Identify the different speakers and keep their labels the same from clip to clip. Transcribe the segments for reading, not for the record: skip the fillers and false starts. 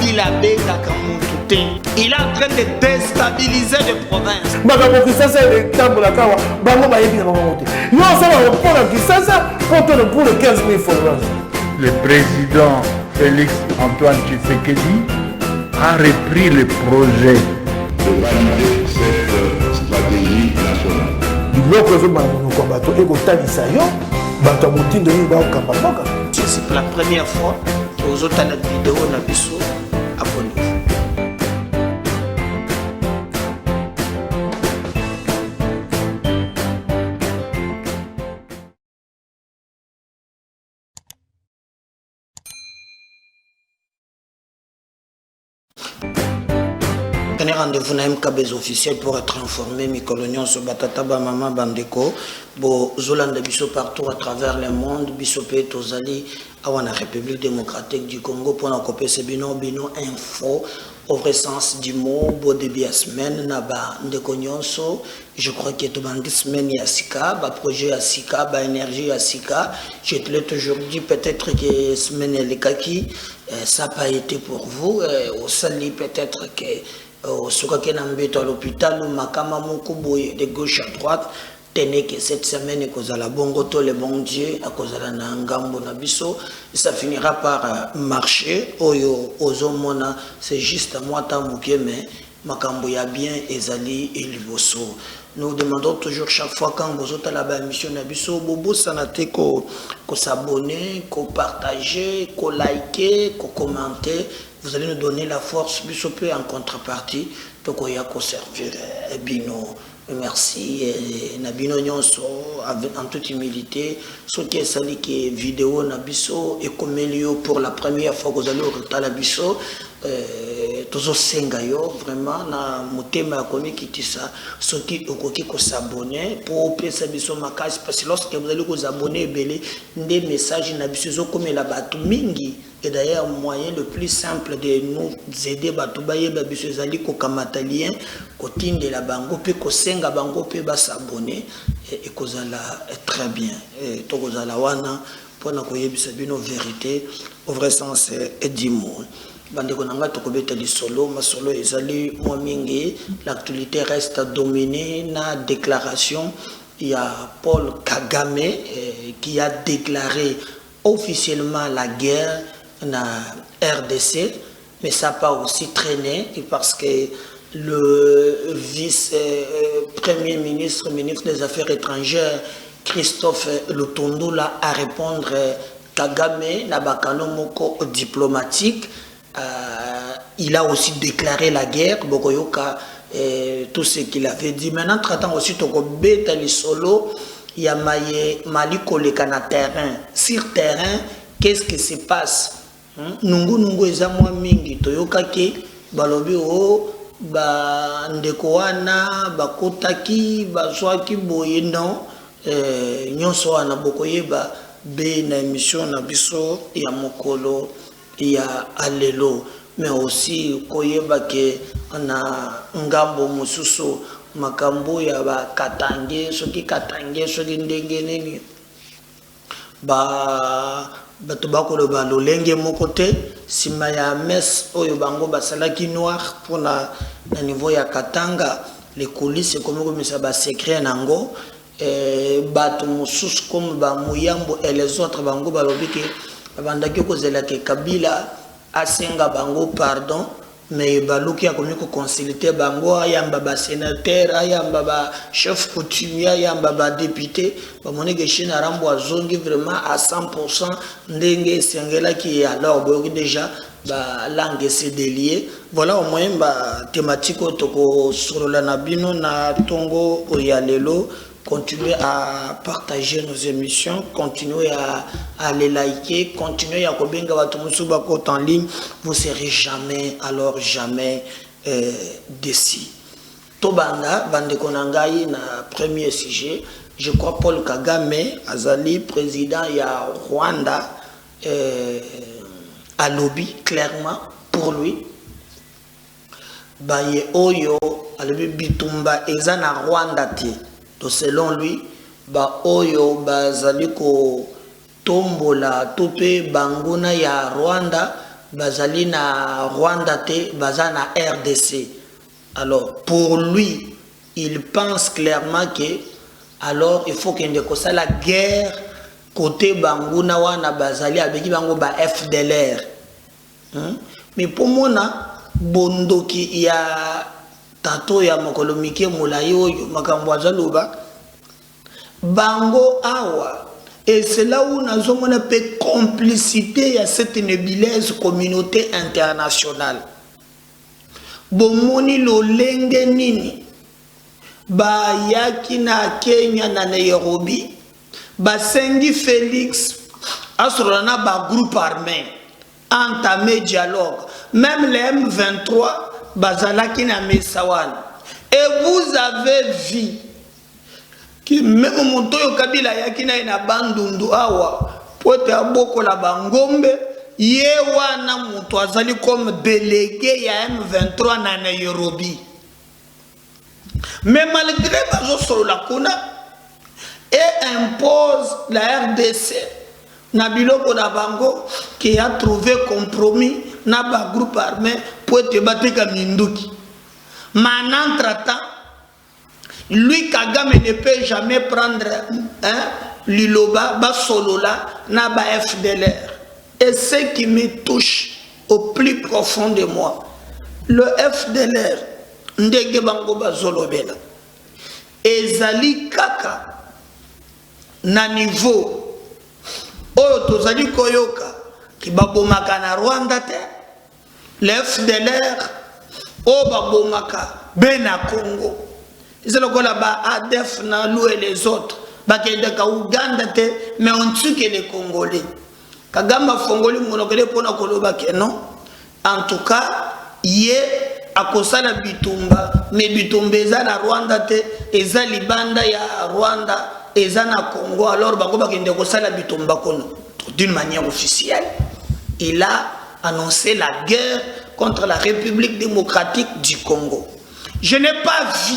Speaker 1: Kabila bengaka mutu te. Il est en train de déstabiliser les provinces.
Speaker 2: Makambo Kisasa est tambola kawa, bango bayebi na bango te. Yo ça va pour Kisasa pour les 15 000 followers.
Speaker 3: Le président Félix Antoine Tshisekedi a repris le projet
Speaker 4: de valider cette stratégie nationale.
Speaker 1: C'est la première fois que vous avez la vidéo na biso abonné. Tenez rendez-vous na MKB's officiel pour être informé. Mikolonion sur Batataba Mama Bandeko. Bo Zolanda biso partout à travers le monde. Bisopé Tozali Awana République démocratique du Congo pour la copie Sebino Bino Info. Au vrai sens du mot, beau début à semaine, naba ndekonyonso. Je crois que tout le monde semaine y a Sika, ba projet à Sika, ba énergie à Sika. Je te l'ai toujours dit, peut-être que semaine les kaki, ça n'a pas été pour vous. Au sali peut-être que ce qu'on a à l'hôpital, ou makama mokuboye de gauche à droite. Tenez que cette semaine, cause à la bongoto, le bon Dieu, à cause à la nangambo nabiso, ça finira par marcher. Oyo, ozomona, c'est juste à moi, tamouké, mais makambo ya bien, ezali et liboso. Nous demandons toujours chaque fois quand vous êtes à la mission nabiso, bobo sanate ko s'abonner, ko partager, ko liker, ko commenter. Vous allez nous donner la force, biso peu en contrepartie, donc on y a qu'on servir, bino. Merci, Nabino Nyonso, en toute humilité. Ce qui est sali qui est vidéo Nabiso et comme pour la première fois que vous allez au retard Nabiso, toujours sengayo vraiment na mutema komi kitisa ce qui okoki ko s'abonner pour pesa biso makasi parce que lorsque vous allez vous abonner belé des messages Nabiso zo comme la batu mingi. Et d'ailleurs, le moyen le plus simple de nous aider, c'est de kokamataliens, kotine de la bango, puis kosenga bango, puis s'abonner, et kozala très bien. Et to kozala wana, pour na koyebisa bino vérité, au vrai sens, et dimo. Bande konanga to kobeta li solo, ma solo ezali moi mingi, l'actualité reste dominée, na déclaration, il y a Paul Kagame qui a déclaré officiellement la guerre na RDC, mais ça n'a pas aussi traîné parce que le vice-premier ministre, ministre des Affaires étrangères, Christophe Lutundula, a répondre Kagame, Nabakano Moko diplomatique. Il a aussi déclaré la guerre, Bokoyoka, tout ce qu'il avait dit. Maintenant, traitant aussi Toko Betali Solo, il y a Maliko Lekana terrain. Sur terrain, qu'est-ce qui se passe? Nungu eza mwa mingi toyokaki balobi o ba ndeko wana bakotaki bazwaki boye non nyonso wana bokoyeba be na émission na biso ya mokolo ya alelo mais aussi koyeba ke na ngambo mususu makambo ya ba katange soki ndenge nini bato bakoloba lolenge moko te sima ya mes oyo bango basalaki noir pour na niveau ya Katanga les coulisses comme ça ba secret nango bato mosusu comme ba Muyambo et les autres bango balobi ke bandaki kozela ke Kabila asenga bango pardon mais baluki akomi ko consulter bango ayamba ba sénateur ayamba ba chef coutumier ayamba ba député ba moneke china rambo azongi vraiment à 100% ndenge sengela qui alors boki déjà ba langue c'est délié voilà au moins ba thématique otoko sur la nabino na tongo oyalelo. Continuez à partager nos émissions, continuez à les liker, continuez à kobenga watomusu bakot en ligne, vous ne serez jamais, alors jamais déçus. Tobanda, bande konangai na premier sujet, je crois Paul Kagame, Azali, président ya Rwanda, a lobby clairement pour lui. Baye Oyo, a lobby Bitumba, ezana Rwanda te. Selon lui, ba oyo bazali ko tombola tope banguna ya Rwanda bazali na Rwanda te, baza na RDC. Alors, pour lui, il pense clairement que alors il faut qu'il y ait la guerre côté Banguna wana bazali avec bango ba FDLR. Mais pour moi bondoki ya tato ya mokolomike molayo makambo azaloba bango awa. Et c'est là où nous avons une complicité à cette nébuleuse communauté internationale. Bomoni lo lenge nini ba yaki na Kenya na Nairobi ba sengi Félix asolana ba groupe armé entamé dialogue, même les M23 bazalaki na Messawan. Et vous avez vu que même Montoyo Kabila yaki na bandundu awa pote aboko la bangombe ye wana mutu azali comme délégué ya M23 na Nairobi. Mais malgré bazo solo la kuna et impose la RDC na biloko na bango qui a trouvé compromis na ba groupe armé pote bateka minduki. Mais entre-temps, lui Kagame ne peut jamais prendre Liloba, Basolola, Naba FDLR. Et ce qui me touche au plus profond de moi, le FDLR, Ndege Bango Bazolobela, ezali kaka na niveau oyo tozali koyoka ki babomaka na Rwanda te, le FDLR o babomaka bena Congo. C'est le là ADF, Nalou et les autres. Bakendeka Ouganda, mais on tue que les Congolais. Kagama Fongoli monokele pona koloba ke non. En tout cas, yé a kosala bitumba, mais bitumba eza na Rwanda te, eza libanda ya Rwanda, eza na Congo. Alors bango bakende kosala bitumba kono. D'une manière officielle, il a annoncé la guerre contre la République démocratique du Congo. Je n'ai pas vu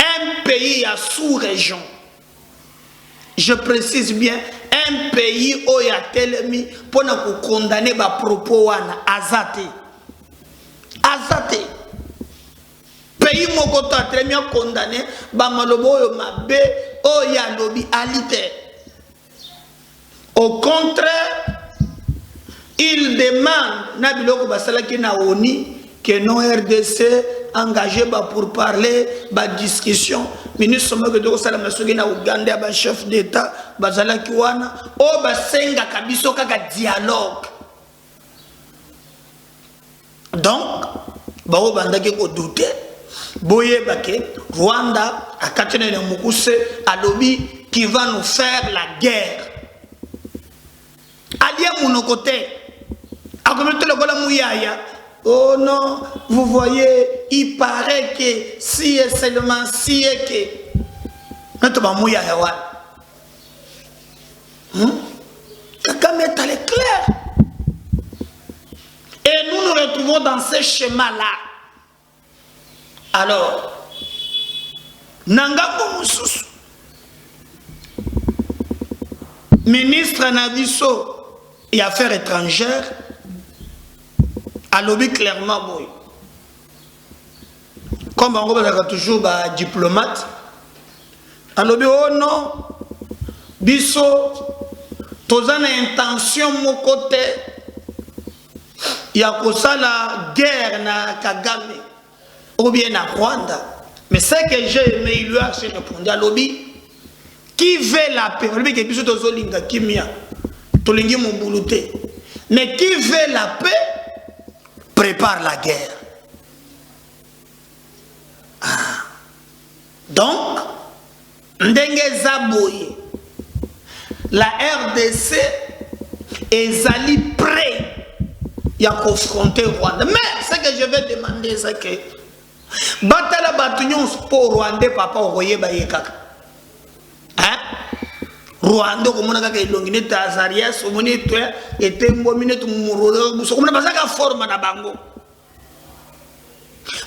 Speaker 1: un pays à sous-région, je précise bien, un pays où il y a tellement pour nous condamner les propos azate. Azate. Pays mokoto a très bien condamné, bamalobo yo mabe, oh ya lobby alité. Au contraire, il demande na biloko basala ki na oni que non RDC engagé pour parler, discussion. Ministre Somoke de Salama Sogena Ouganda, chef d'État, Bazala Kiwana, o Basenga Kabiso Kaka dialogue. Donc, Bao Bandake ko douter, Boye Bake, Rwanda, à Katene de Mukuse, à lobby qui va nous faire la guerre. Alia Monokote, à commettre le Gola Mouyaya. Oh non, vous voyez, il paraît que si et seulement si et que. Kagame est allé clair. Et nous nous retrouvons dans ce schéma-là. Alors, Nangambo Moussous, ministre Nabiso et Affaires étrangères, a lobby clairement boy. Comme on a toujours un diplomate, a lobby oh non, biso, tous en intention mon côté, il y a ça la guerre na Kagame ou bien na Rwanda. Mais ce que j'ai aimé, il lui a répondu à lobby qui veut la paix. Lobby qui biso tous olinga kimia, tolingi mon boulouté. Mais qui veut la paix prépare la guerre. Ah. Donc, Ndenge Zaboye, la RDC est allée prêt à confronter Rwanda. Mais ce que je vais demander, c'est que Batala Batunion pour Rwanda, papa, Roye Bayekaka. Hein? Rwanda, comme on a dit, il y a Azaria, il y a Mbomine, forme na bango.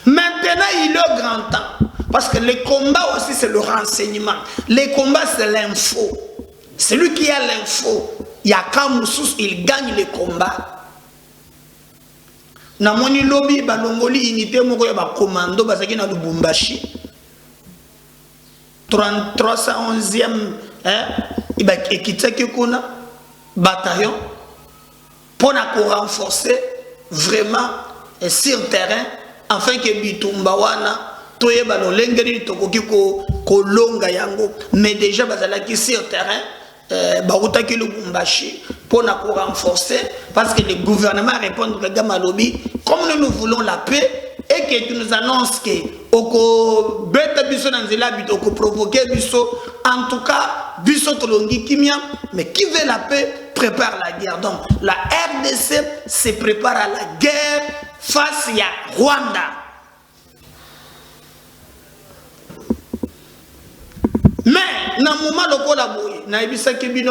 Speaker 1: Maintenant, il est grand temps. Parce que les combats aussi, c'est le renseignement. Les combats, c'est l'info. Celui qui a l'info, il y a Kamoussous, il gagne les combats. na moni lobby balongoli unité moko ya ba commando bazaki na Lubumbashi 311e iba ekitaki kuna bataillon pour renforcer vraiment sur terrain afin que bitumba wana toyeba lolengeli tokoki ko longa yango mais déjà bazalaki sur terrain bautaki Lubumbashi pour renforcer parce que le gouvernement répond que Gamalobi comme nous voulons la paix et que tu nous annonces que oko beta biso na nzela bito ko provoquer biso en tout cas biso tolongi kimia mais qui veut la paix prépare la guerre. Donc la RDC se prépare à la guerre face à Rwanda. Mais dans le moment où on a eu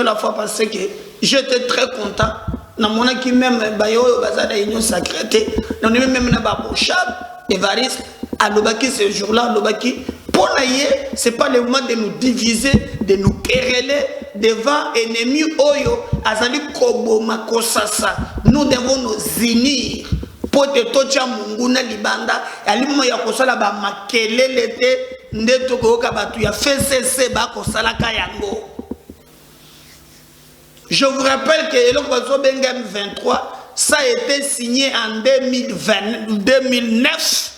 Speaker 1: la fois passée que j'étais très content. Dans le moment qui même bazada union sacrée, dans le même Nababouchab, Evariste, à l'Obaki ce jour-là, l'Obaki, pour naïe, c'est pas le moment de nous diviser, de nous quereller devant ennemis Oyo, Azali Kobo Makosasa. Nous devons nous unir. Pour te tocha munguna libanda, alimo ya kosala ba makelele te ndeto koka batu ya FCC ba kosala kayango. Je vous rappelle que le Bengam 23, ça a été signé en 2009.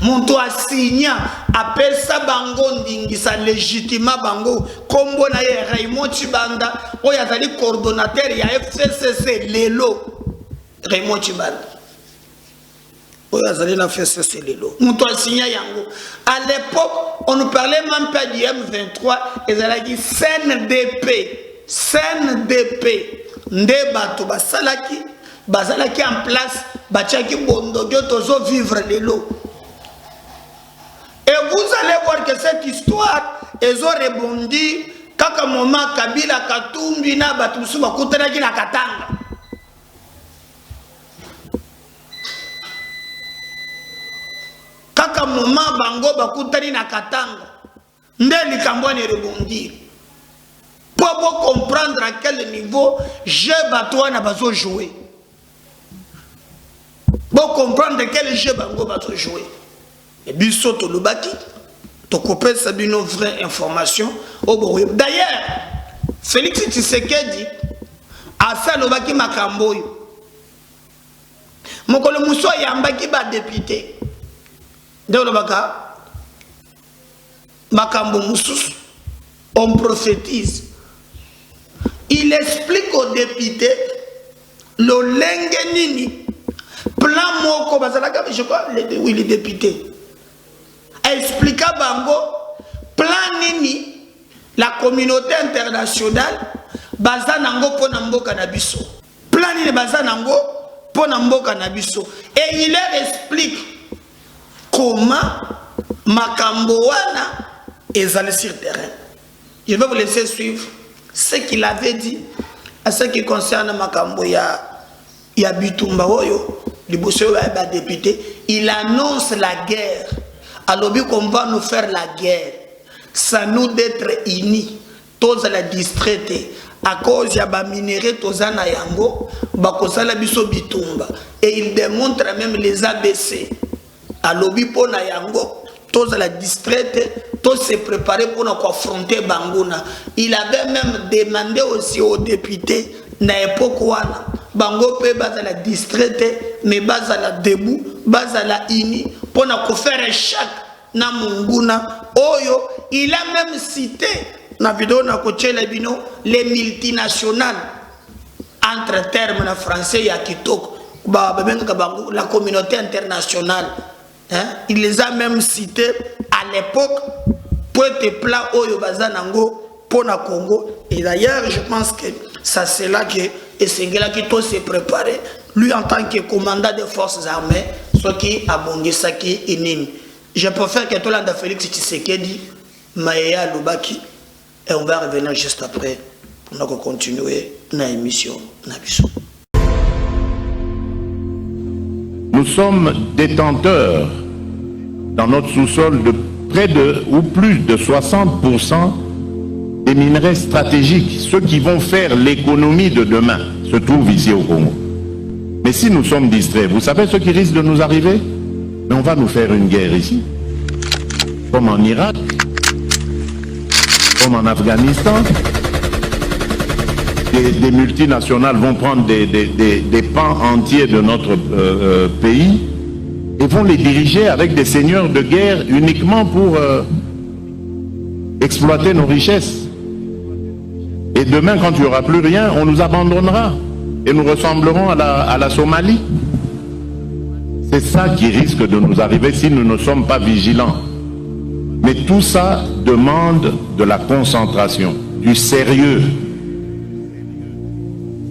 Speaker 1: Monto a signé, appelle ça Bango Ndingisa, légitimement Bango, Kombo na ye Raymond Chibanda, oyazali coordonnateur ya FCC Lelo. Raymond Chibanda. Oyazali na FCC Lelo. Monto a signé yango. À l'époque, on ne parlait même pas du M23, ils allaient dire CNDP. CNDP nde bato basalaki bazalaki en place batiaki bondojo tozo vivre lelo. Et vous allez voir que cette histoire ils ont rebondi kaka moment Kabila Katumbi na bato musu bakutanaki na Katanga. Kaka moment bango bakutani na Katanga nde likambo ne rebondir. Pour comprendre à quel niveau jeu bateau n'a pas joué. Pour comprendre quel jeu bango va jouer. Et puis saute le baki. Tu coupes ça d'une vraie information. D'ailleurs, Félix Tshisekedi a ça le baki makamboy. Mon collègue Mousso Yambaki va député. De le baka makambo Moussous. On prophétise. Il explique aux députés le lengenini plan moko bazalaka je crois oui les députés expliqua bango plan nini la communauté internationale bazanango pona mboka na biso plan nini bazanango pona mboka na biso et il leur explique comment makambo wana ezali sur terrain. Je vais vous laisser suivre ce qu'il avait dit à ce qui concerne Makambo ya Bitumba Oyo, le député, il annonce la guerre. Alors qu'on va nous faire la guerre, ça nous d'être unis, tous la distraité, à cause de la minerai tozana yango, bakosala biso Bitumba. Et il démontre même les ABC. Alors pour na yango, tous la distraité, tous se préparer pour nous affronter Bangouna. Il avait même demandé aussi aux députés, na époque wana, Bango peut basa la distraité, mais basa la debout, basa la ini, pour nous faire chaque na Munguna. Oyo, il a même cité, na vidéo na koche labino, les multinationales, entre termes en français, ya kitoko, la communauté internationale. Hein? Il les a même cités à l'époque pour être plat Oyo Bazanango pour le Congo. Et d'ailleurs, je pense que ça c'est là que Essengela qui tout s'est préparé. Lui en tant que commandant des forces armées, ce qui a bongé ça qui est inime. Je préfère que tout le monde Félix Tshisekedi, Maïa Lubaki, et on va revenir juste après pour nous continuer notre émission.
Speaker 4: Nous sommes détenteurs dans notre sous-sol de près de ou plus de 60% des minerais stratégiques, ceux qui vont faire l'économie de demain, se trouvent ici au Congo. Mais si nous sommes distraits, vous savez ce qui risque de nous arriver? Mais on va nous faire une guerre ici, comme en Irak, comme en Afghanistan. Des multinationales vont prendre des pans entiers de notre pays et vont les diriger avec des seigneurs de guerre uniquement pour exploiter nos richesses. Et demain, quand il n'y aura plus rien, on nous abandonnera et nous ressemblerons à la Somalie. C'est ça qui risque de nous arriver si nous ne sommes pas vigilants. Mais tout ça demande de la concentration, du sérieux.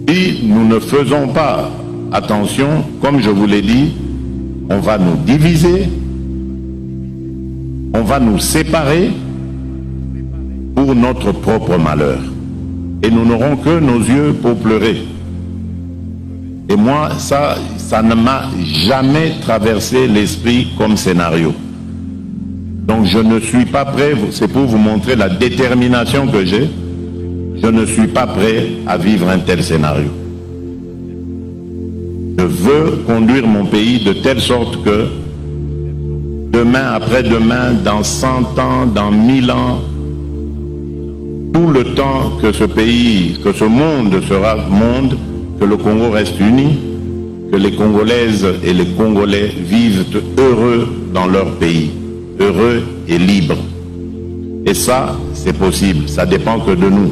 Speaker 4: Si nous ne faisons pas attention, comme je vous l'ai dit, on va nous diviser, on va nous séparer pour notre propre malheur. Et nous n'aurons que nos yeux pour pleurer. Et moi, ça ne m'a jamais traversé l'esprit comme scénario. Donc je ne suis pas prêt, c'est pour vous montrer la détermination que j'ai, je ne suis pas prêt à vivre un tel scénario. Je veux conduire mon pays de telle sorte que demain, après-demain, dans 100 ans, dans 1000 ans, tout le temps que ce pays, que ce monde sera monde, que le Congo reste uni, que les Congolaises et les Congolais vivent heureux dans leur pays, heureux et libres. Et ça, c'est possible, ça dépend que de nous.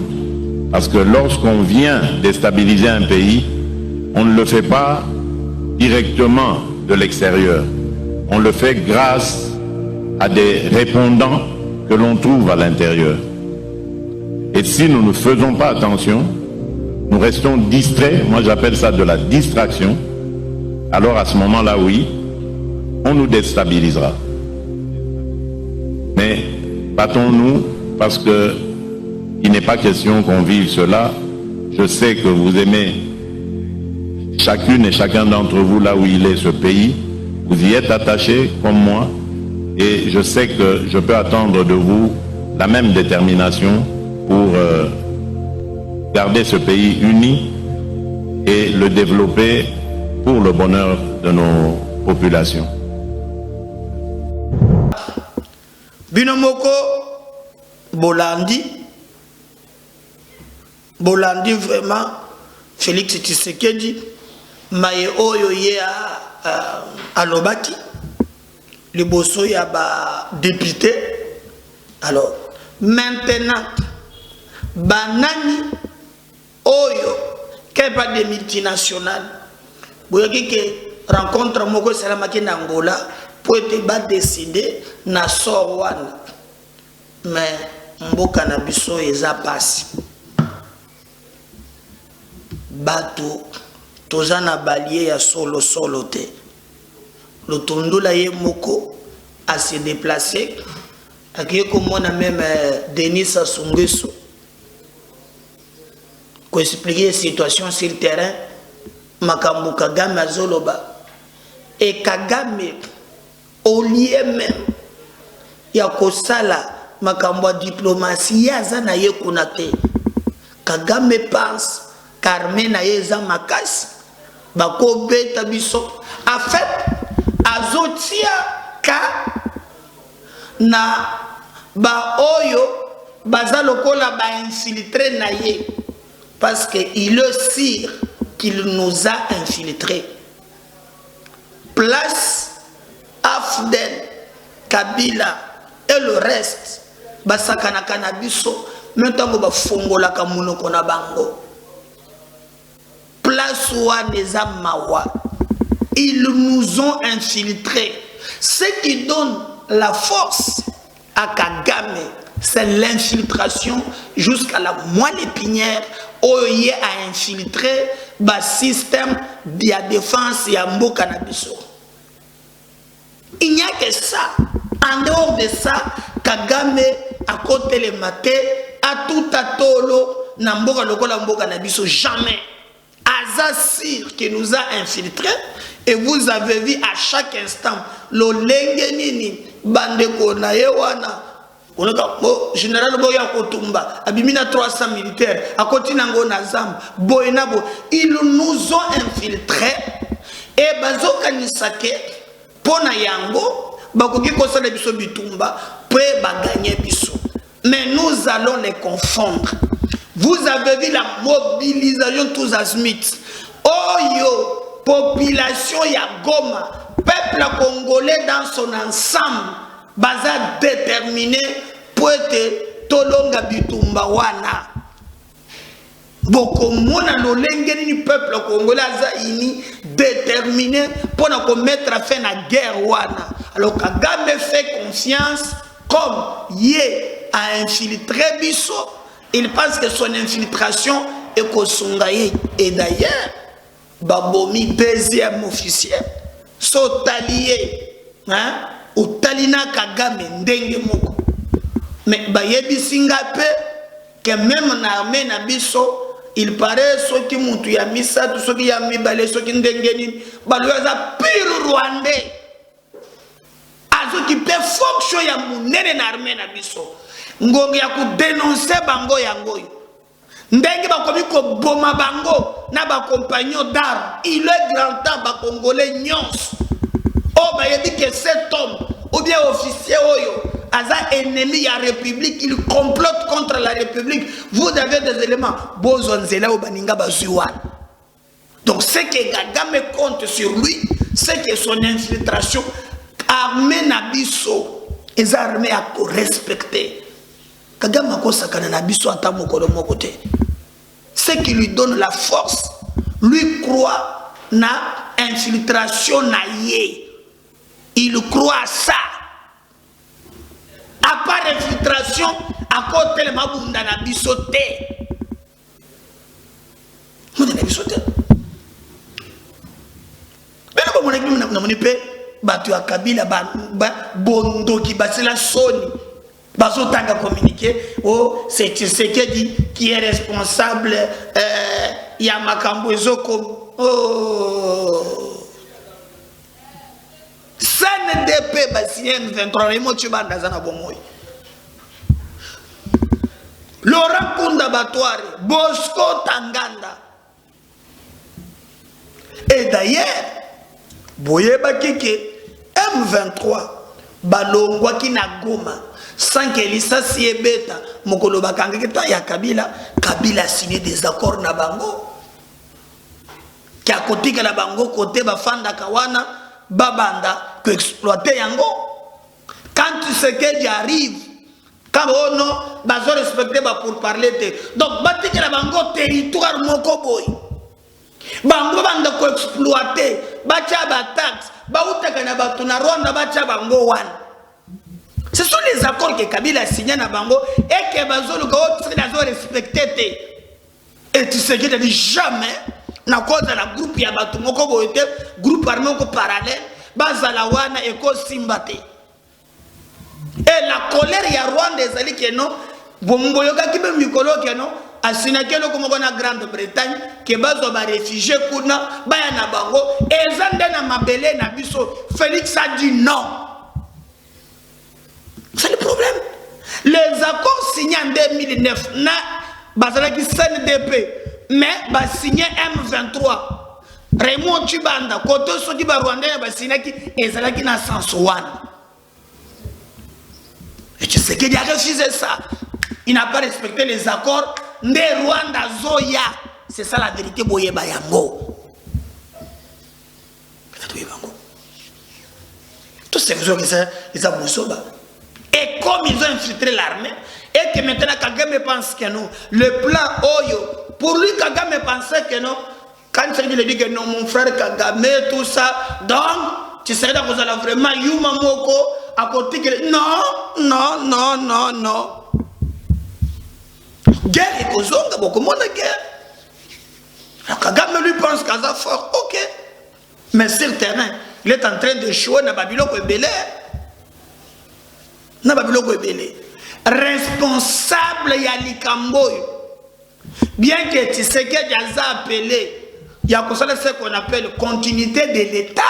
Speaker 4: Parce que lorsqu'on vient déstabiliser un pays, on ne le fait pas directement de l'extérieur. On le fait grâce à des répondants que l'on trouve à l'intérieur. Et si nous ne faisons pas attention, nous restons distraits, moi j'appelle ça de la distraction, alors à ce moment-là, oui, on nous déstabilisera. Mais battons-nous parce que il n'est pas question qu'on vive cela. Je sais que vous aimez chacune et chacun d'entre vous là où il est ce pays. Vous y êtes attachés comme moi et je sais que je peux attendre de vous la même détermination pour garder ce pays uni et le développer pour le bonheur de nos populations.
Speaker 1: Binomoko Bolandi vraiment Félix Tshisekedi maye oyo ye à Lobaki liboso ya ba député. Alors maintenant banani oyo qu'est pas des multinationales boyoki ke rencontre moko salamaki na Angola pour être ba décider na sort wana mais mboka na biso eza pasi bato tozana balier ya solo te lotondula ye moko a se déplacer akiye komona même Denis Sassou Nguesso ko expliquer situation sur le terrain makambo Kagame azoloba et Kagame au lieu même ya kosala makambo diplomatie aza na ye kuna te. Kagame pense Carmen na ye za makasi bako beta biso en fait azotia ka na ba oyo baza lokola ba infiltré na ye parce que il le sire qu'il nous a infiltrés. Place Afdel, Kabila et le reste basakana kanabiso maintenant ba fongola kamunoko na bango. Place Ouaneza Mawa, ils nous ont infiltrés. Ce qui donne la force à Kagame, c'est l'infiltration jusqu'à la moelle épinière où il a infiltré le système de la défense et de cannabis. Il n'y a que ça. En dehors de ça, Kagame a côté les matés, a tout à tolo, n'amboka lokola mboka cannabis jamais. Azasir qui nous a infiltrés et vous avez vu à chaque instant le lengenini bandeko na yewana général Boya Kotumba abimina 300 militaires à côté nango na Zam boyenabo ils nous ont infiltrés et bazoka nisake pona yango bakoki kosala biso bitumba pe bagagner biso. Mais nous allons les confondre. Vous avez vu la mobilisation tous azimuts. Oh yo, population ya Goma, peuple congolais dans son ensemble, baza déterminé pour être tolonga bitumba wana. Boko mona lolenge ni peuple congolais aza ini déterminé pour mettre fin à la guerre wana. Alors Kagame fait confiance comme yé a infiltré biso. Il pense que son infiltration est Kosungaye. Et d'ailleurs, Babomi, deuxième officier, sont alliés. Au Talina Kagame, Ndenge Moko. Mais Bayebi Singape, que même dans l'armée Nabiso, il paraît ceux qui m'ont tué à Missa, tous ceux qui ont mis balé, ceux qui ont déguéni, Balouaza pire Rwandais. À ceux qui peuvent fonctionner à mon l'armée Nabiso. Ngongi ya ku dénoncer bango yango ndenge bakomi ko boma bango na ba compagnon d'armes. Il est grand temps ba congolais nyons o ba yebi que cet homme ou bien officier oyo aza ennemi ya république, il complote contre la république. Vous avez des éléments bozonzela o baninga bazuwa. Donc ce que Kagame compte sur lui, c'est que son infiltration armée nabiso les armées à respecter. Kagame akosakana na biso ata mokolo moko te. Ce qui lui donne la force, lui croit na infiltration na ye. Il croit à ça. À part infiltration, à côté le mabunda na biso te. Mona na biso te. Mais non mona kimi na moni pe batu ya Kabila ba bondo ki basela soni. Baso tanga communiqué, oh, c'est Tshisekedi qui est responsable, Yamakambo Ezoko, oh. CNDP, Basien 23, Remo Chibanda Zana Bomoy. Laurent Kunda Batouari, Bosco Tanganda. Et d'ailleurs, Boye Bakike, M23, Balongwa Kinagoma. Sans que l'issa si est bête, Mokolo Bakangeta ya Kabila, Kabila a signé des accords na bango. Qui a côté que la bango côté Bafanda Kawana, Babanda, que exploiter yango. Quand tu sais qu'elle y arrive, quand on non, bazo respecté pour parler. Donc, bâti que la bango territoire Mokoboy. Bango banda ko exploiter, bacha ba tax, ba utaka na batuna Rwanda bacha bango wan. Ce sont les accords que Kabila a signés à Bango et que Bazolo a respecté. Et tu sais que tu dis jamais, na cause de la groupe Yabatou Moko Boete, groupe armé parallèle, Bazalawana et Ko Simbate. Et la colère ya Rwanda des alliés qui non, Bomboyoka qui me mikolo qui non, a signaqué le comme la Grande-Bretagne, que Bazo va réfugié Kuna, Bayana Bango, et Zandena Mabele Nabiso, Félix a dit non. C'est le problème. Les accords signés en 2009, na Bazalaki CNDP, mais ba signé M23. Raymond Chibanda, côté Sodi Rwandais, ba signé qui ezalaki na sens one. Et tu sais qu'il a refusé ça. Il n'a pas respecté les accords de Rwanda Zoya. C'est ça la vérité, Boye Bayango. Tous ces gens qui sont les Abousoba. Et comme ils ont infiltré l'armée, et que maintenant Kagame pense que non, le plan Oyo, pour lui Kagame pensait que non, quand il dit que non, mon frère Kagame, tout ça, donc, tu serais dans la vraiment Yuma Moko, à côté que non. Guerre et Kozonga, beaucoup de monde de guerre. Alors Kagame lui pense qu'à ça fort, ok. Mais sur le terrain, il est en train de jouer dans Babylone et Bélé. Responsable Yalikamboy. Bien que tu sais que Yaza appelé, il y a ce qu'on appelle continuité de l'État.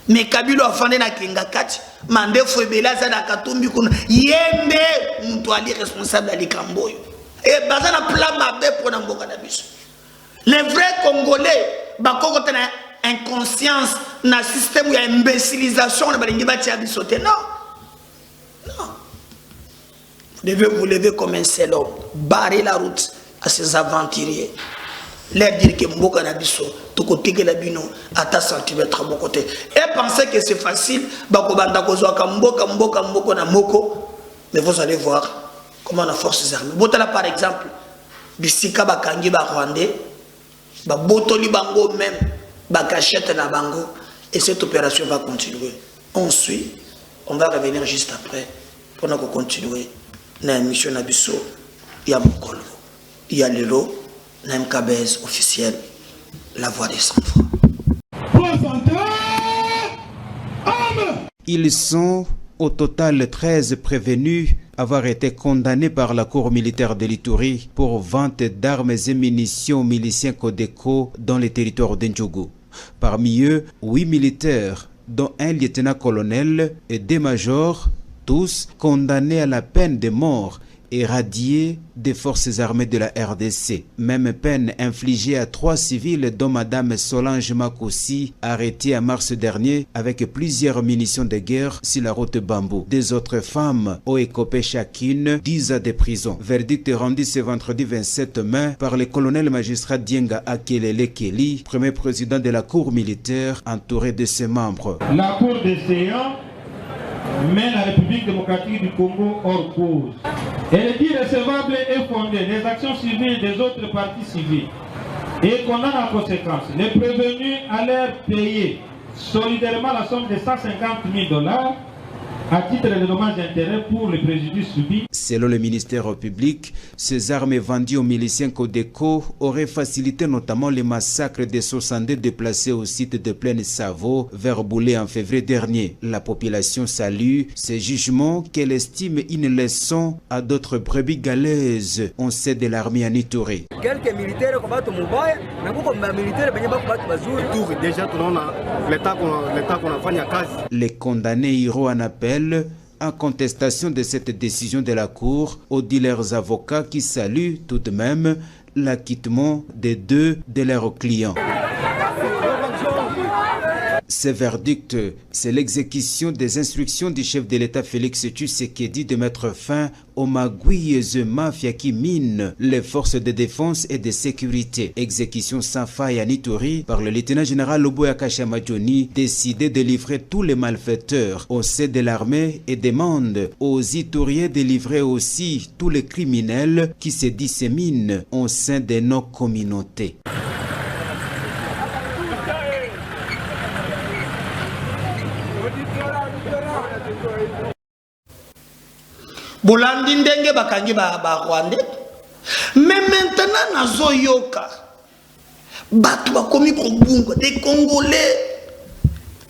Speaker 1: Mais Kabila a fait na Kingakati, Mande Fouebela Zana Katumbi Kuna, Yembe, Moutoali responsable Yalikamboy. Et Bazana plan Mabé pour Namboka Nabis. Les vrais Congolais, Bakokotena, inconscience, na système où il y a imbécilisation, on a non. Non. Vous devez vous lever comme un seul homme, barrer la route à ces aventuriers. Leur dire que Mboka Nabiso, tout côté que la bino, à ta centimètre à mon côté. Et penser que c'est facile, Bakobanda Kozoaka Mboka na Moko. Mais vous allez voir comment la force armée. Botala par exemple, Bisika Bakangi Rwandais, Botoli Bango même, Bakachette na Bango. Et cette opération va continuer. On suit, on va revenir juste après pour nous continuer. Dans la mission Nabiso, il y a Mokolo, il y a Lelo. L'MKBS officiel, la voix des sans-voix.
Speaker 5: Ils sont au total 13 prévenus avoir été condamnés par la Cour militaire de l'Ituri pour vente d'armes et munitions aux miliciens Codeco dans les territoires d'Ndjougou. Parmi eux, 8 militaires, dont un lieutenant-colonel et des majors, tous condamnés à la peine de mort et radiés des forces armées de la RDC. Même peine infligée à 3 civils dont Madame Solange Makoussi, arrêtée en mars dernier avec plusieurs munitions de guerre sur la route Bambou. Des autres femmes ont écopé chacune 10 ans de prison. Verdict rendu ce vendredi 27 mai par le colonel magistrat Dienga Akelele Kelly, premier président de la Cour militaire, entouré de ses membres.
Speaker 6: La Cour des séances met la République démocratique du Congo hors cause. Elle est irrecevable et fondée les actions civiles des autres parties civiles et condamne en conséquence les prévenus à leur payer solidairement la somme de $150 000 à titre de dommages et intérêts pour le préjudice subi.
Speaker 5: Selon le ministère public, ces armes vendues aux miliciens Codeco auraient facilité notamment les massacres des 62 déplacés au site de Plaine Savo vers Boulé en février dernier. La population salue ces jugements qu'elle estime une leçon à d'autres brebis galaises. On sait de l'armée en Ituri.
Speaker 7: Quelques militaires combattent Moubaye, mais beaucoup de militaires combattent Bazour. Déjà, l'état qu'on a fait à Kazi.
Speaker 5: Les condamnés iront en appel en contestation de cette décision de la Cour, aux dit leurs avocats qui saluent tout de même l'acquittement des 2 de leurs clients. Ce verdict, c'est l'exécution des instructions du chef de l'État Félix Tshisekedi de mettre fin aux magouilles mafias qui minent les forces de défense et de sécurité. Exécution sans faille à Ituri par le lieutenant-général Loboya Kashamadjoni, décidé de livrer tous les malfaiteurs au sein de l'armée et demande aux Ituriens de livrer aussi tous les criminels qui se disséminent au sein de nos communautés.
Speaker 1: Bolandi ndenge bakangi ba Rwandais. Mais maintenant nazo yoka batu bakomi kobunga des Congolais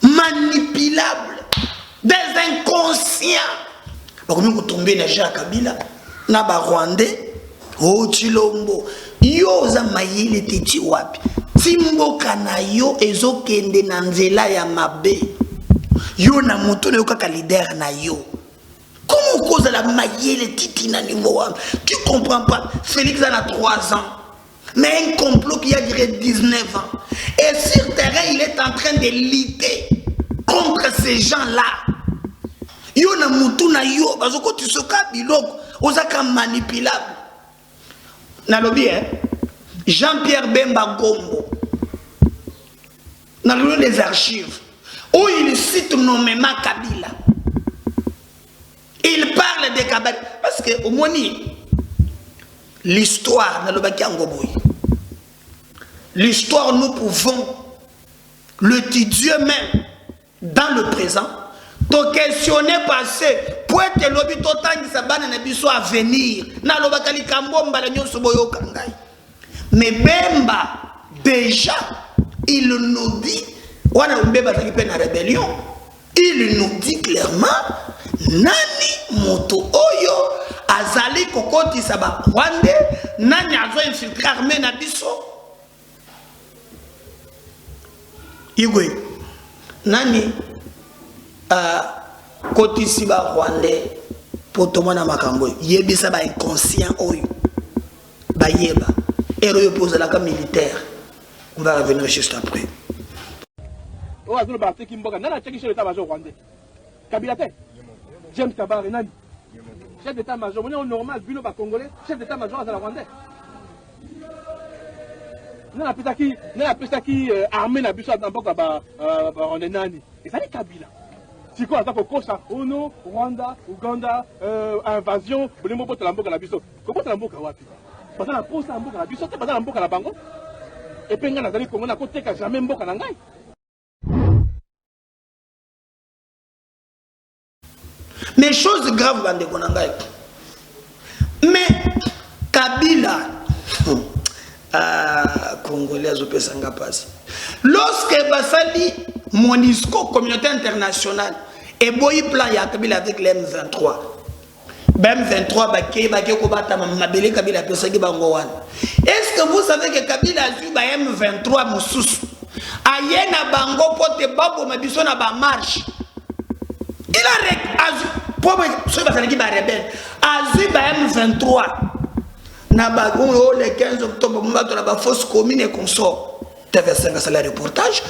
Speaker 1: manipulables, des inconscients. Bakomi kotomber na Jacques Kabila na ba Rwandais o Chilombo yo za mayele teti wapi timboka na yo ezokende na nzela ya mabe yo na moto na yo kaka leader na yo. Comment cause la maillée titina niveau 1? Tu comprends pas? Félix en a 3 ans. Mais un complot qui a duré 19 ans. Et sur terrain, il est en train de lutter contre ces gens-là. Yo na mutu na yo, parce que tu soka biloko, osaka manipulable. Na lobi Jean-Pierre Bemba Gombo. Dans le des archives, où il cite nommément Kabila. Il parle de Kabila parce que au moins l'histoire l'histoire nous pouvons l'étudier même dans le présent, to questionner passé pour être lobby total qui s'abane na biso à venir na lobaka likambomba la nyonso boyoka ngai. Mais Bemba déjà il nous dit wana Bemba taki pe na rébellion, il nous dit clairement nani moto oyo azali kokoti saba Rwanda nani azo infiltrer armée na biso igwe nani koti siba Rwanda poto na makambo yebisa ba inconscient oyo ba yeba ero yo pose la militaire. On va revenir juste après.
Speaker 2: Oh, azolo bate kimboka. Nana cheki chef d'état-major rwandais. Kabila te. James Kabare nani. Chef d'état-major. On est normal, bino ba congolais. Chef d'état-major azala rwandais. Nana pesa ki armée na biso na mboka ba rwandais nani. Et ça est Kabila. Si quoi ça pour ça ono Rwanda, Uganda, invasion, bolimo bota la mboka na biso. Ko bota la mboka wapi? Parce na posa mboka na biso te parce na mboka na bango. Et puis nga nazali Congo na koteka jamais mboka na ngai.
Speaker 1: Mais chose grave bande konangai. Mais Kabila Congolais azopesanga pasi. Lorsque basali MONUSCO communauté internationale et boyi plan ya Kabila avec les M23. M23 bake ko bata mabele Kabila pesaki bango wana. Est-ce que vous savez que Kabila a eu ba M23 mususu? Ayena bango pote babo mabiso na ba marche. Il a pour ceux qui ba rebelle azu ba M23 na ba le 15 octobre mbato na ba fausse commune et consort. TV5 c'est le reportage.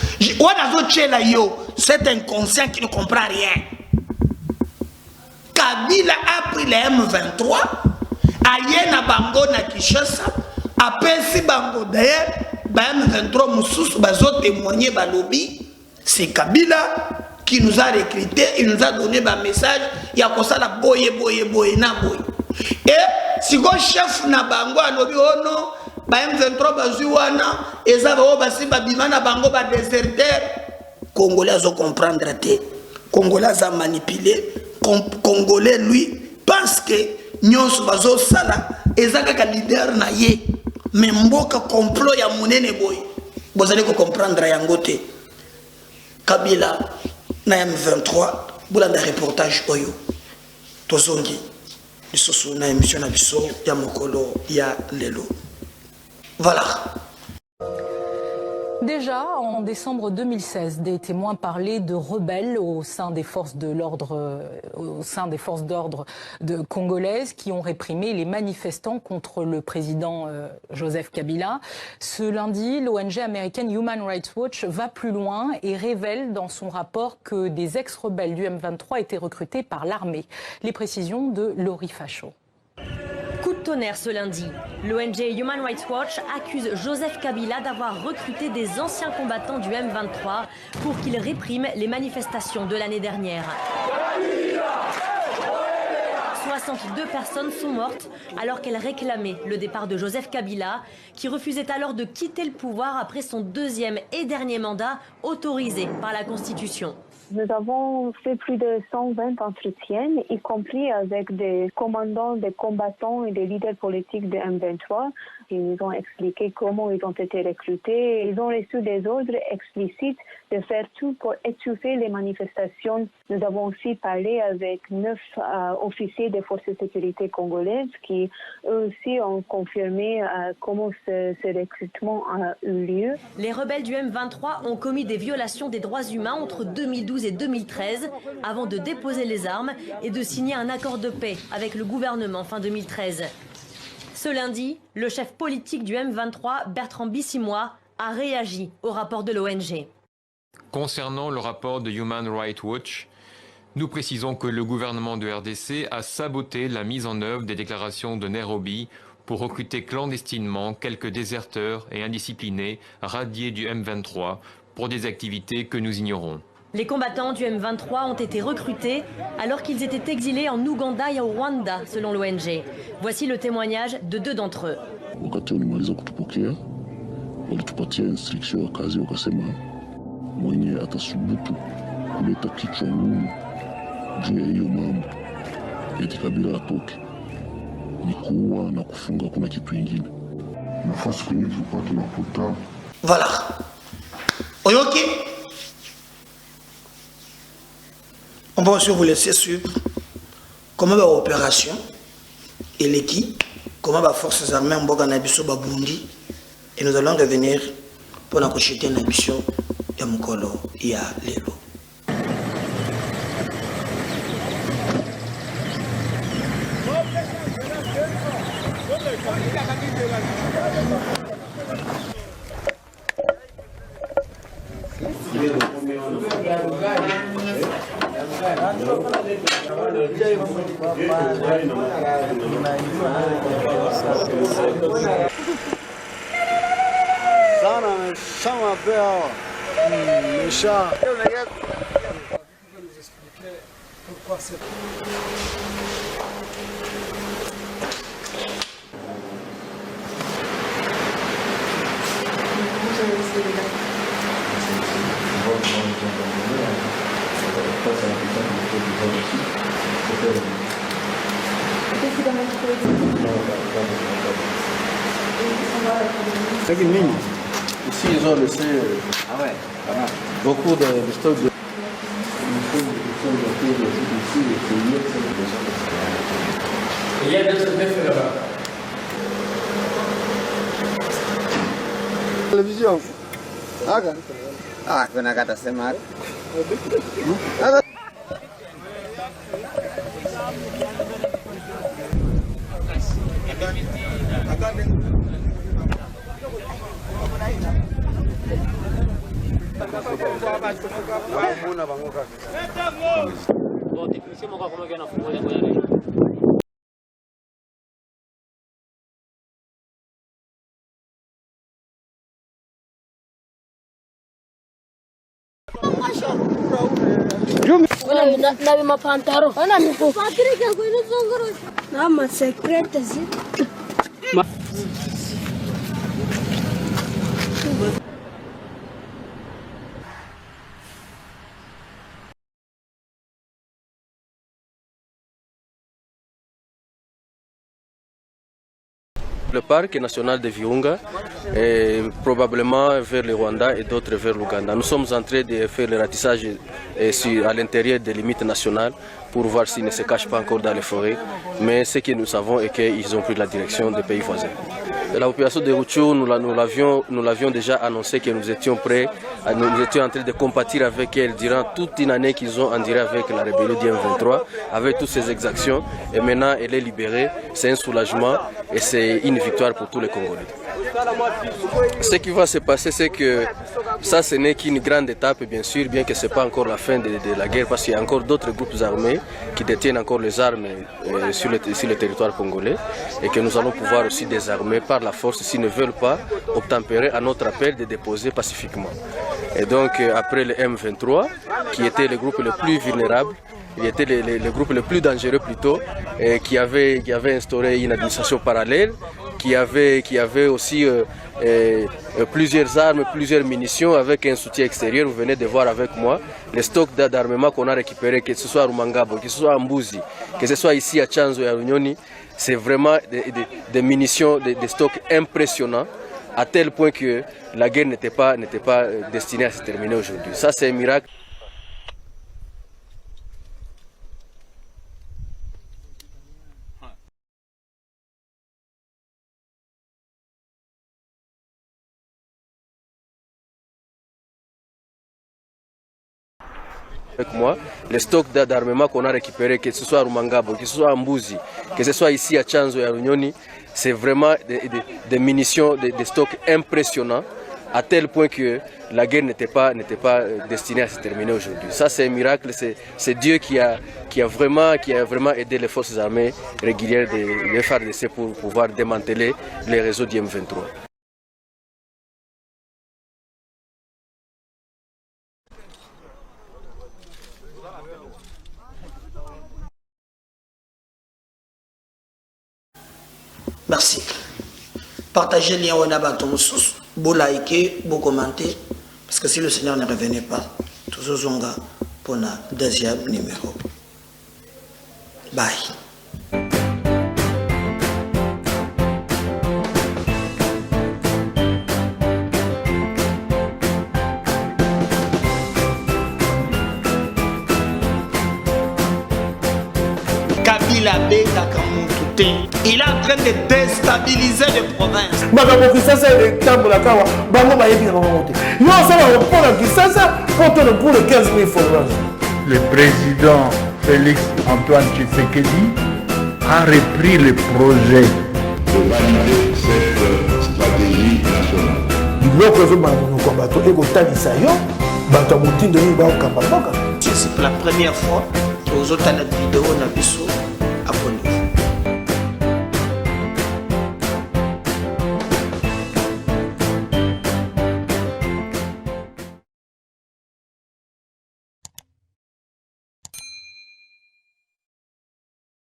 Speaker 1: C'est inconscient qui ne comprend rien. Kabila a pris les M23 ayena bango na Kinshasa apesi bango d'ailleurs ba M23 mususu bazo témoigner ba lobby c'est Kabila qui nous a recruté, il nous a donné un message, il y a comme ça la boye na boye. Et si le chef na bango a lobby oh non, ba M23 bazuwana, et ça va basi babima na bango ba déserteur, Congolais zo comprendre té, Congolais a manipulé, Congolais lui pense que nyonso bazo sala, ezaka ka leader na ye, mais mboka complot ya monene boy. Vous allez comprendre yango té. Kabila na M23 bulanda reportage oyo tozongi lisusu na émission na biso ya mokolo ya lelo. Voilà.
Speaker 8: Déjà, en décembre 2016, des témoins parlaient de rebelles au sein des forces d'ordre congolaises qui ont réprimé les manifestants contre le président Joseph Kabila. Ce lundi, l'ONG américaine Human Rights Watch va plus loin et révèle dans son rapport que des ex-rebelles du M23 étaient recrutés par l'armée. Les précisions de Laurie Fachot.
Speaker 9: Coup de tonnerre ce lundi. L'ONG Human Rights Watch accuse Joseph Kabila d'avoir recruté des anciens combattants du M23 pour qu'ils répriment les manifestations de l'année dernière. 62 personnes sont mortes alors qu'elles réclamaient le départ de Joseph Kabila, qui refusait alors de quitter le pouvoir après son deuxième et dernier mandat autorisé par la Constitution.
Speaker 10: Nous avons fait plus de 120 entretiens, y compris avec des commandants, des combattants et des leaders politiques de M23. Ils nous ont expliqué comment ils ont été recrutés. Ils ont reçu des ordres explicites de faire tout pour étouffer les manifestations. Nous avons aussi parlé avec 9 officiers des forces de sécurité congolaises qui, eux aussi, ont confirmé comment ce recrutement a eu lieu.
Speaker 9: Les rebelles du M23 ont commis des violations des droits humains entre 2012 et 2013 avant de déposer les armes et de signer un accord de paix avec le gouvernement fin 2013. Ce lundi, le chef politique du M23, Bertrand Bissimois, a réagi au rapport de l'ONG.
Speaker 11: Concernant le rapport de Human Rights Watch, nous précisons que le gouvernement de RDC a saboté la mise en œuvre des déclarations de Nairobi pour recruter clandestinement quelques déserteurs et indisciplinés radiés du M23 pour des activités que nous ignorons.
Speaker 9: Les combattants du M23 ont été recrutés alors qu'ils étaient exilés en Ouganda et au Rwanda, selon l'ONG. Voici le témoignage de 2 d'entre eux.
Speaker 1: Voilà. Ok. On va aussi vous laisser suivre comment va l'opération et l'équipe, comment va forces armées en Boga Nabiso Babundi, et nous allons revenir pour la prochaine émission de Mukolo et à Lelo.
Speaker 12: Ici, ils ont laissé beaucoup de stocks de...
Speaker 13: Il y a deux là-bas.
Speaker 12: Télévision.
Speaker 14: Ah, kuna kata sema.
Speaker 15: Nabi mapantaro. Ona miko. Patrick ya kwenu zongoro. Na ma secret zi.
Speaker 12: Le parc national de Virunga est probablement vers le Rwanda et d'autres vers l'Ouganda. Nous sommes en train de faire le ratissage à l'intérieur des limites nationales pour voir s'ils ne se cachent pas encore dans les forêts. Mais ce que nous savons est qu'ils ont pris la direction des pays voisins. La population de Rutshuru, nous l'avions déjà annoncé que nous étions prêts, nous étions en train de compatir avec elle durant toute une année qu'ils ont enduré avec la rébellion du M23, avec toutes ces exactions. Et maintenant, elle est libérée, c'est un soulagement et c'est une victoire pour tous les Congolais. Ce qui va se passer, c'est que ça, ce n'est qu'une grande étape, bien sûr, bien que ce n'est pas encore la fin de la guerre, parce qu'il y a encore d'autres groupes armés qui détiennent encore les armes sur le territoire congolais et que nous allons pouvoir aussi désarmer par la force s'ils ne veulent pas obtempérer à notre appel de déposer pacifiquement. Et donc, après le M23, qui était le groupe le plus vulnérable, il était le groupe le plus dangereux plutôt, et qui avait instauré une administration parallèle, qui avait aussi plusieurs armes, plusieurs munitions avec un soutien extérieur. Vous venez de voir avec moi les stocks d'armement qu'on a récupérés, que ce soit à Rumangabo, que ce soit à Mbuzi, que ce soit ici à Chanzo et à Runyoni. C'est vraiment des munitions, des stocks impressionnants, à tel point que la guerre n'était pas destinée à se terminer aujourd'hui. Ça, c'est un miracle. Avec moi, les stocks d'armement qu'on a récupérés, que ce soit à Rumangabo, que ce soit à Mbuzi, que ce soit ici à Chanzo et à Runyoni, c'est vraiment des munitions, des stocks impressionnants, à tel point que la guerre n'était pas destinée à se terminer aujourd'hui. Ça, c'est un miracle, c'est Dieu qui a vraiment aidé les forces armées régulières de FARDC pour pouvoir démanteler les réseaux du M23.
Speaker 1: Merci. Partagez le lien au Nabatomous, vous likez, vous commentez, parce que si le Seigneur ne revenait pas, tous aux ongas pour le deuxième numéro. Bye. Kabila Beka Kamutu. Il est en train de déstabiliser les provinces.
Speaker 3: Le président Félix Antoine Tshisekedi a repris le projet
Speaker 4: de valider cette stratégie nationale.
Speaker 16: bato ya motindo nini baokamba mboka.
Speaker 1: C'est la première fois que vous avez la vidéo na biso